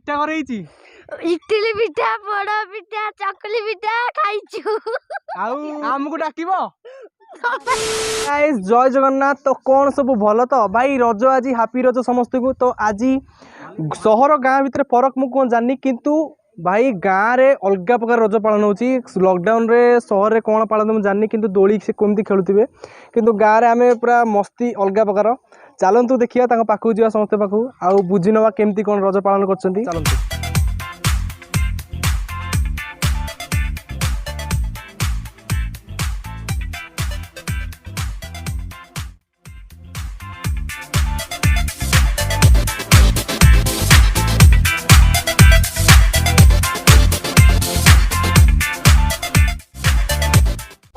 पिठा करैछि इडली पिठा बड़ पिठा चकली पिठा खाइछु आमको डाकिबो गाइस जय जगन्नाथ। तो कौन सब भल तो भाई रज आज हापी रज समस्त को। तो आज सहर गाँ भितर फरक मु कौन जानी किंतु भाई गाँव रे अलग प्रकार रज पालन होची। लॉकडाउन रे सहर रे कौन पालन मुझे जानी किंतु दोली से कमती खेलुवे किंतु गाँव रे आमे पूरा मस्ती अलग प्रकार। चलतु देखिया पाखु जा समस्त पाखु आउ बुझी नवा केमती कौन रज पालन करछंती। चलतु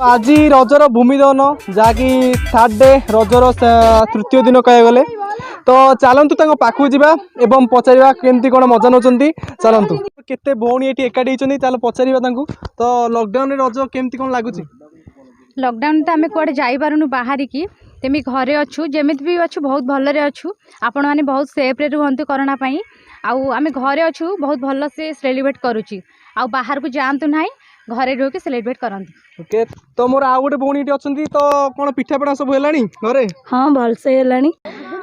आज रजर भूमिदहन जहाँकि थर्ड डे रजर तृतीय दिन कह गले। तो चलतु पाखु जावा एवं पचारा केमती कौन मजा नौ। चलतु केते भौणी ये एकाठी चल पचारा। तो लॉकडाउन रज केमती कौन लगुच? लॉकडाउन तो आम कड़े जापारूँ बाहर की तेमी घरे अच्छु जमी भी अच्छु बहुत भलरे अच्छु। आपण मैंने बहुत सेफ्रे रुहतु करोना आम घरे अच्छु बहुत भल से सेलिब्रेट करुच्ची आ बाहर को जातु ना घरे रही सेलिब्रेट करती। ओके तो मोर आउ गोटे भौणी अच्छी तो कौन पिठापड़ा सब है घरे? हाँ भलसे है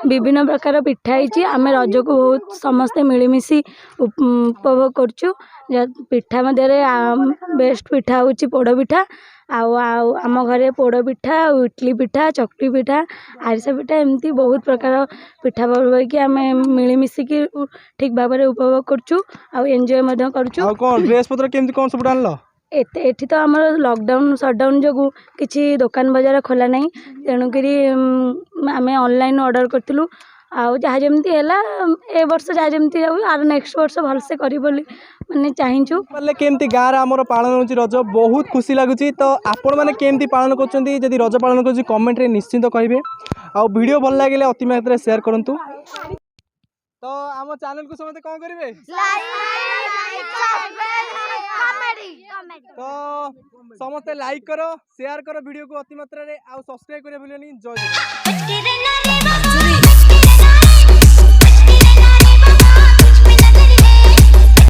विभिन्न प्रकार पिठा होती। आम रज को बहुत समस्ते मिलमिशि उपभोग करछु। पिठा मध्य बेस्ट पिठा हूँ पोड़ पिठा आम घरे पोड़ पिठा इडली पिठा चकली पिठा आरिसा पिठा एमती बहुत प्रकार पिठा कि आम मिलमिशिकी ठीक भाव में उपभोग करछु आ एंजॉय करछु। कौन ड्रेस पत्र केमती कौन सब आनल? एठी तो आम लॉकडाउन सटडाउन जो किसी दुकान बजार खोला ना तेणुक आम ऑनलाइन ऑर्डर करूँ आउ जहाँ जमती है ए वर्ष जहाँ जमती जाऊ आर नेक्स्ट वर्ष भलसे करी बोली माने चाहिछु। केमती गाँव आमर पालन होची रज बहुत खुशी लगुच। तो आपण मैंने केमती पालन करछंती जदि रज पालन कर कमेंट रे निश्चिंत कहिबे आ वीडियो भल लगे अति मात्रा शेयर करंतु। तो आम चैनल को समझते कौन करेंगे तो समस्ते लाइक करो शेयर करो वीडियो को अति मात्रा रे आ सब्सक्राइब करे भूलनी। जय जगन्नाथ।